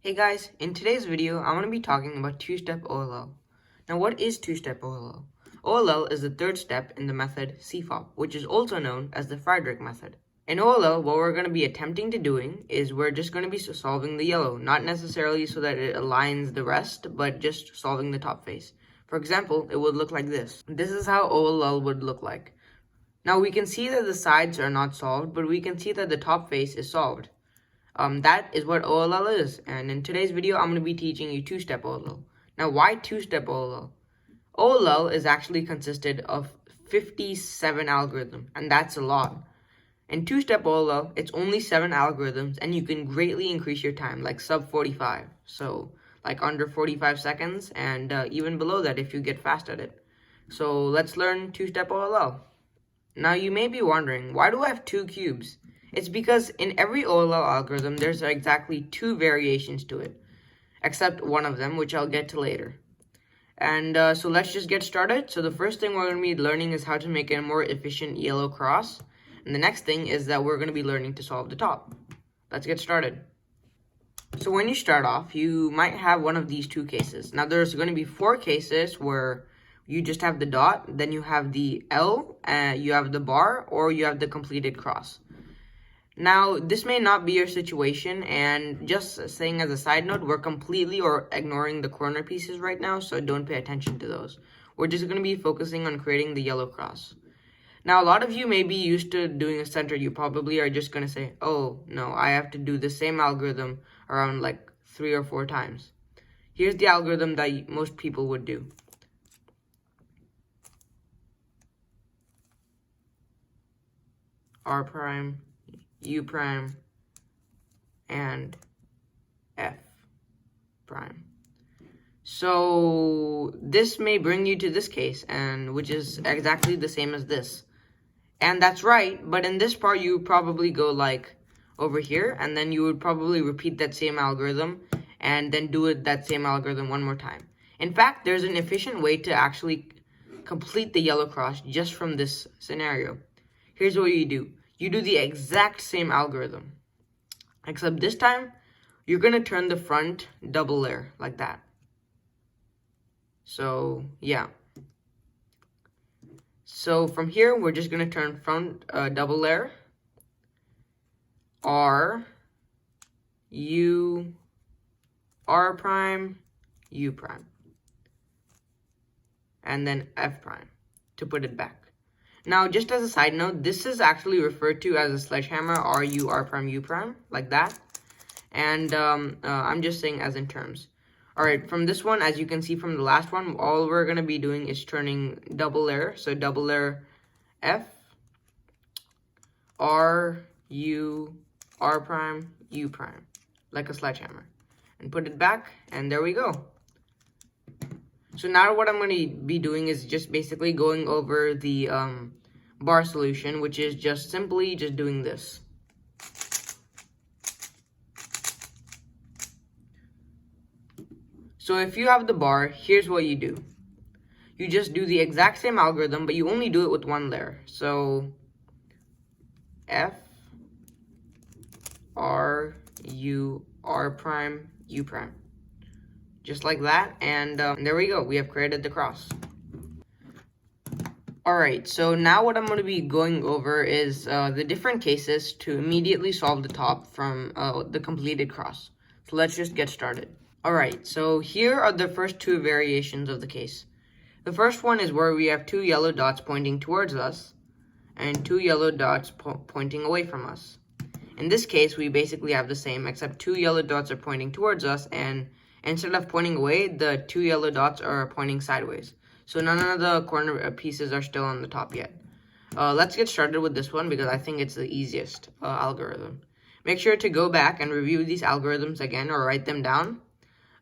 Hey guys, in today's video, I'm going to be talking about two-step OLL. Now what is two-step OLL? OLL is the third step in the method CFOP, which is also known as the Friedrich method. In OLL, what we're going to be attempting to doing is we're just going to be solving the yellow, not necessarily so that it aligns the rest, but just solving the top face. For example, it would look like this. This is how OLL would look like. Now we can see that the sides are not solved, but we can see that the top face is solved. That is what OLL is, and in today's video I'm going to be teaching you two-step OLL. Now why two-step OLL? OLL is actually consisted of 57 algorithms, and that's a lot. In two-step OLL, it's only 7 algorithms, and you can greatly increase your time, like sub 45, so like under 45 seconds, and even below that if you get fast at it. So let's learn two-step OLL. Now you may be wondering, why do I have 2 cubes? It's because in every OLL algorithm, there's exactly 2 variations to it, except one of them, which I'll get to later. And so let's just get started. So the first thing we're going to be learning is how to make a more efficient yellow cross. And the next thing is that we're going to be learning to solve the top. Let's get started. So when you start off, you might have one of these 2 cases. Now there's going to be 4 cases where you just have the dot, then you have the L, you have the bar, or you have the completed cross. Now, this may not be your situation, and just saying as a side note, we're completely or ignoring the corner pieces right now, so don't pay attention to those. We're just going to be focusing on creating the yellow cross. Now, a lot of you may be used to doing a center. You probably are just going to say, oh, no, I have to do the same algorithm around like 3 or 4 times. Here's the algorithm that most people would do. R prime, U prime, and F prime. So this may bring you to this case, and which is exactly the same as this. And that's right, but in this part you probably go like over here, and then you would probably repeat that same algorithm and then do that same algorithm one more time. In fact, there's an efficient way to actually complete the yellow cross just from this scenario. Here's what you do. You do the exact same algorithm, except this time, you're going to turn the front double layer like that. So, yeah. So from here, we're just going to turn front double layer, R, U, R prime, U prime, and then F prime to put it back. Now, just as a side note, this is actually referred to as a sledgehammer, R, U, R prime, U prime, like that. And I'm just saying as in terms. All right, from this one, as you can see from the last one, all we're going to be doing is turning double layer. So double layer F, R, U, R prime, U prime, like a sledgehammer. And put it back, and there we go. So now what I'm going to be doing is just basically going over the bar solution, which is just simply just doing this. So if you have the bar, here's what you do. You just do the exact same algorithm, but you only do it with one layer. So F, R, U, R prime, U prime. Just like that, and there we go. We have created the cross. Alright, so now what I'm going to be going over is the different cases to immediately solve the top from the completed cross. So let's just get started. Alright, so here are the first 2 variations of the case. The first one is where we have 2 yellow dots pointing towards us and 2 yellow dots pointing away from us. In this case, we basically have the same, except 2 yellow dots are pointing towards us, and instead of pointing away, the 2 yellow dots are pointing sideways. So none of the corner pieces are still on the top yet. Let's get started with this one because I think it's the easiest algorithm. Make sure to go back and review these algorithms again or write them down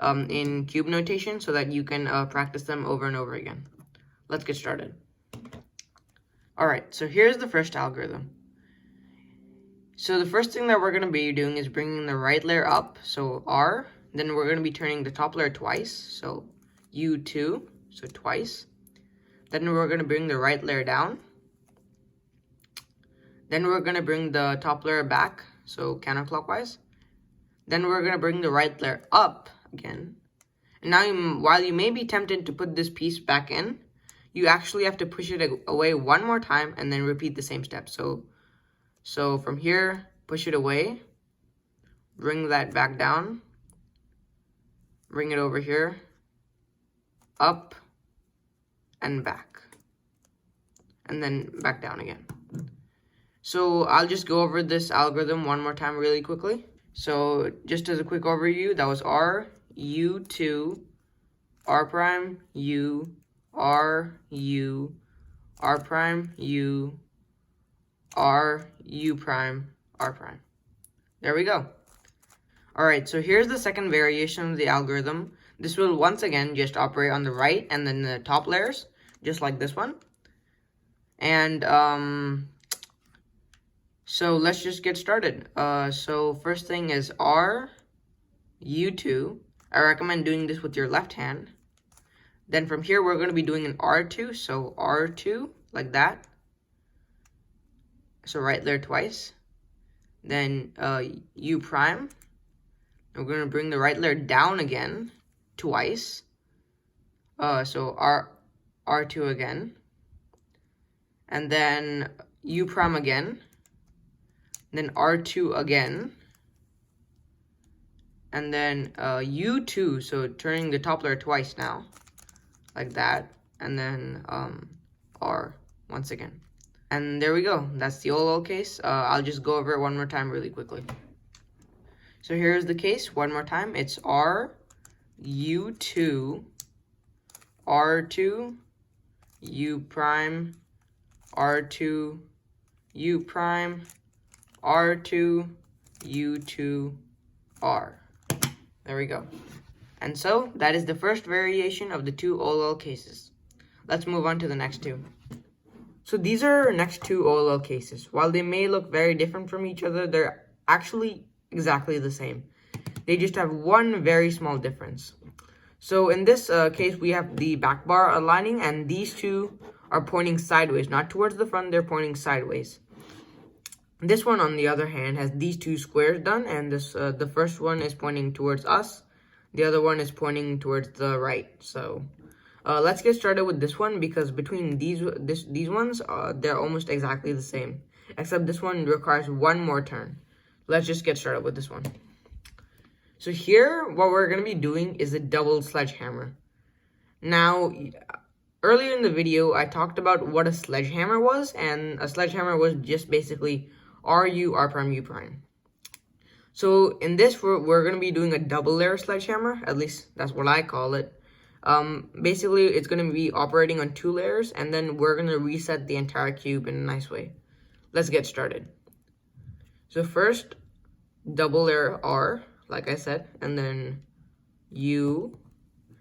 in cube notation so that you can practice them over and over again. Let's get started. Alright, so here's the first algorithm. So the first thing that we're going to be doing is bringing the right layer up, so R. Then we're going to be turning the top layer twice, so U2, so twice. Then we're going to bring the right layer down. Then we're going to bring the top layer back, so counterclockwise. Then we're going to bring the right layer up again. And now, while you may be tempted to put this piece back in, you actually have to push it away one more time and then repeat the same step. So from here, push it away, bring that back down, bring it over here, up, and back, and then back down again. So I'll just go over this algorithm one more time really quickly. So just as a quick overview, that was R, U2, R prime, U, R, U, R prime, U, R, U prime, R prime. There we go. Alright, so here's the second variation of the algorithm. This will once again just operate on the right and then the top layers, just like this one. And so let's just get started. So first thing is R, U2. I recommend doing this with your left hand. Then from here, we're going to be doing an R2. So R2, like that. So right there twice. Then U prime. We're going to bring the right layer down again, twice. So R2 again. And then U prime again. Then R2 again. And then U2, so turning the top layer twice now, like that. And then R once again. And there we go. That's the OLL case. I'll just go over it one more time really quickly. So here's the case one more time. It's R, U2, R2, U prime, R2, U prime, R2, U2, R. There we go. And so that is the first variation of the two OLL cases. Let's move on to the next two. So these are our next two OLL cases. While they may look very different from each other, they're actually exactly the same. They just have one very small difference. So in this case, we have the back bar aligning, and these two are pointing sideways, not towards the front, they're pointing sideways. This one, on the other hand, has these two squares done, and this the first one is pointing towards us, the other one is pointing towards the right. So let's get started with this one, because between these ones, they're almost exactly the same, except this one requires one more turn. Let's just get started with this one. So here, what we're going to be doing is a double sledgehammer. Now, earlier in the video, I talked about what a sledgehammer was, and a sledgehammer was just basically RU, R prime, U prime. So in this, we're going to be doing a double layer sledgehammer, at least that's what I call it. Basically, it's going to be operating on two layers, and then we're going to reset the entire cube in a nice way. Let's get started. So first, double layer R, like I said, and then U.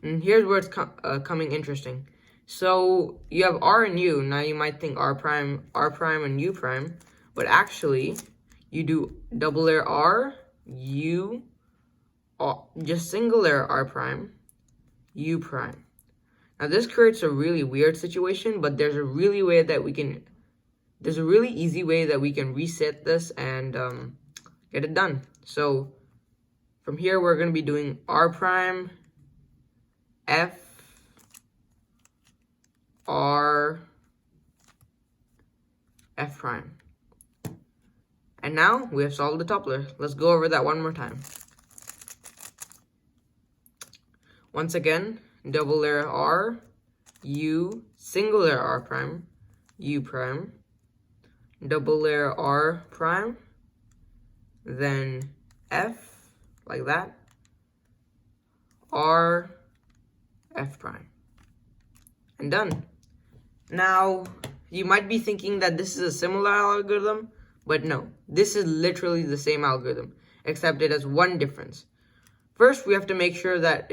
And here's where it's coming interesting. So you have R and U. Now you might think R prime, and U prime, but actually you do double layer R, U, just single layer R prime, U prime. Now this creates a really weird situation, but there's a really easy way that we can reset this and get it done. So from here, we're going to be doing R prime, F, R, F prime. And now we have solved the top layer. Let's go over that one more time. Once again, double layer R, U, single layer R prime, U prime, double layer R prime, then F, like that, R, F prime, and done. Now, you might be thinking that this is a similar algorithm, but no, this is literally the same algorithm, except it has one difference. First, we have to make sure that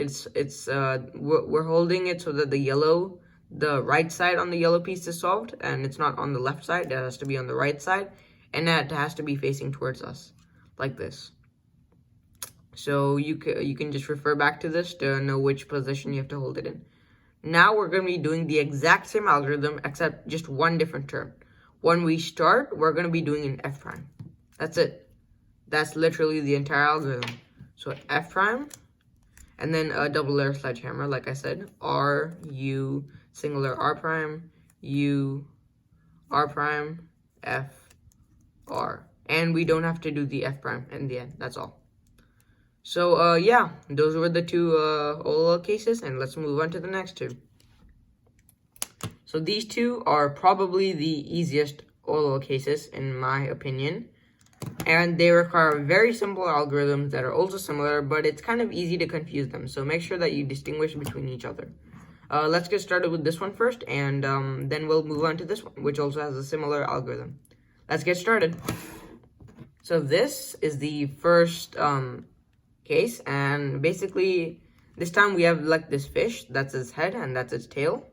we're holding it so that the right side on the yellow piece is solved, and it's not on the left side. It has to be on the right side, and that has to be facing towards us, like this. So you can just refer back to this to know which position you have to hold it in. Now we're going to be doing the exact same algorithm, except just one different term. When we start, we're going to be doing an F prime. That's it. That's literally the entire algorithm. So F prime, and then a double layer sledgehammer, like I said, R, U, singular R prime, U, R prime, F, R. And we don't have to do the F prime in the end, that's all. So, yeah, those were the two OLL cases, and let's move on to the next two. So these two are probably the easiest OLL cases, in my opinion. And they require very simple algorithms that are also similar, but it's kind of easy to confuse them. So make sure that you distinguish between each other. Let's get started with this one first, and then we'll move on to this one, which also has a similar algorithm. Let's get started. So this is the first case, and basically this time we have like this fish, that's its head and that's its tail,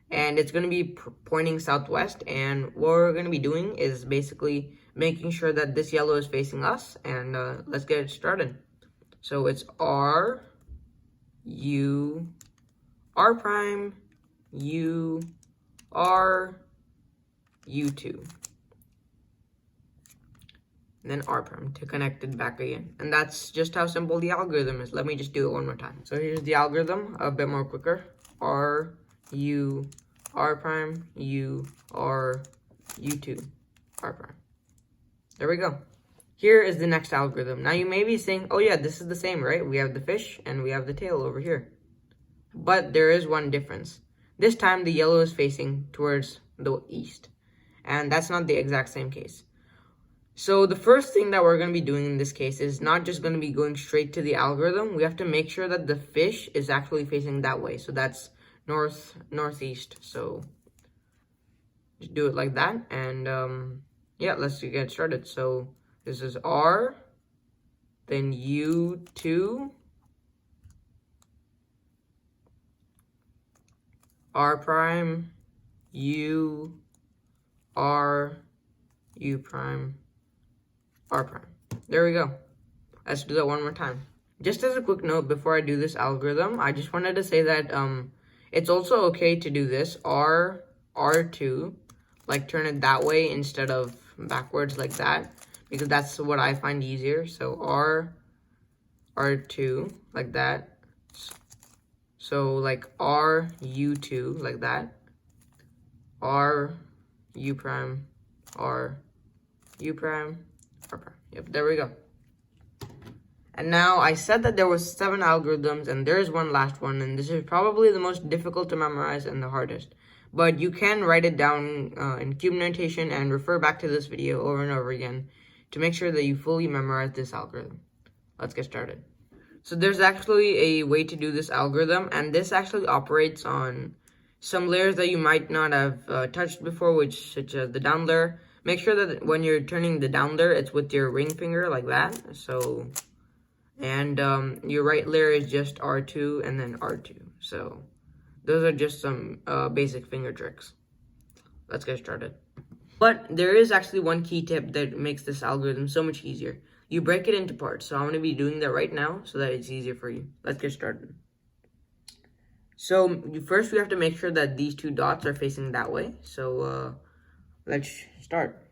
and it's going to be pointing southwest, and what we're going to be doing is basically making sure that this yellow is facing us, and let's get it started. So it's R, U, R prime, U, R, U2. And then R prime to connect it back again. And that's just how simple the algorithm is. Let me just do it one more time. So here's the algorithm, a bit more quicker. R, U, R prime, U, R, U2, R prime. There we go. Here is the next algorithm. Now you may be saying, oh yeah, this is the same, right? We have the fish and we have the tail over here. But there is one difference. This time the yellow is facing towards the east. And that's not the exact same case. So the first thing that we're going to be doing in this case is not just going to be going straight to the algorithm. We have to make sure that the fish is actually facing that way. So that's northeast. So just do it like that. And yeah, let's get started. So this is R, then U2, R prime, U, R, U prime, R prime. There we go. Let's do that one more time. Just as a quick note before I do this algorithm, I just wanted to say that it's also okay to do this R, R2, like turn it that way instead of backwards like that, because that's what I find easier. So R, R2 like that. So like R, U2 like that. R, U prime, R, U prime, R prime. Yep, there we go. And now I said that there was 7 algorithms, and there's one last one, and this is probably the most difficult to memorize and the hardest. But you can write it down in cube notation and refer back to this video over and over again to make sure that you fully memorize this algorithm. Let's get started. So there's actually a way to do this algorithm, and this actually operates on some layers that you might not have touched before, such as the down layer. Make sure that when you're turning the down layer, it's with your ring finger like that. So, and your right layer is just R2 and then R2. So those are just some basic finger tricks. Let's get started. But there is actually one key tip that makes this algorithm so much easier. You break it into parts. So I'm going to be doing that right now so that it's easier for you. Let's get started. So first we have to make sure that these 2 dots are facing that way. So let's start.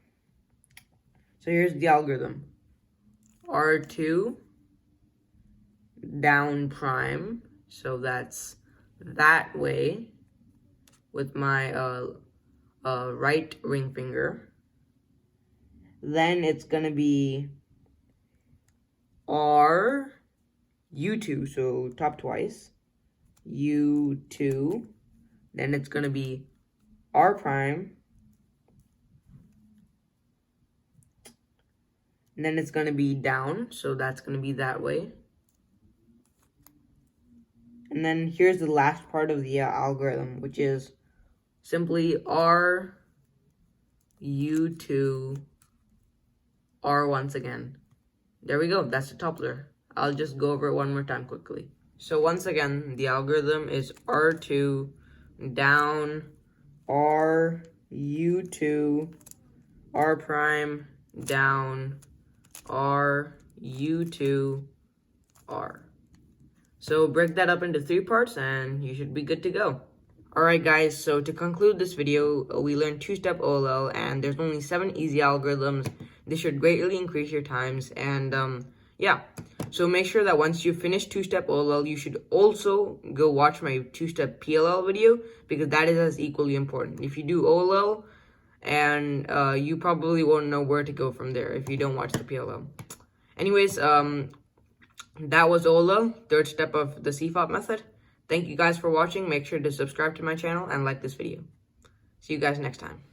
So here's the algorithm. R2 down prime. So that's that way with my right ring finger. Then it's going to be R, U2, so top twice, U2, then it's going to be R prime, and then it's going to be down, so that's going to be that way. And then here's the last part of the algorithm, which is simply R, U2, R once again. There we go, that's the top layer. I'll just go over it one more time quickly. So once again, the algorithm is R2, down, R, U2, R prime, down, R, U2, R. So break that up into 3 parts and you should be good to go. Alright guys, so to conclude this video, we learned 2-step OLL, and there's only 7 easy algorithms. This should greatly increase your times, and yeah. So make sure that once you finish two-step OLL, you should also go watch my two-step PLL video, because that is as equally important. If you do OLL, and you probably won't know where to go from there if you don't watch the PLL. Anyways, that was OLL, third step of the CFOP method. Thank you guys for watching. Make sure to subscribe to my channel and like this video. See you guys next time.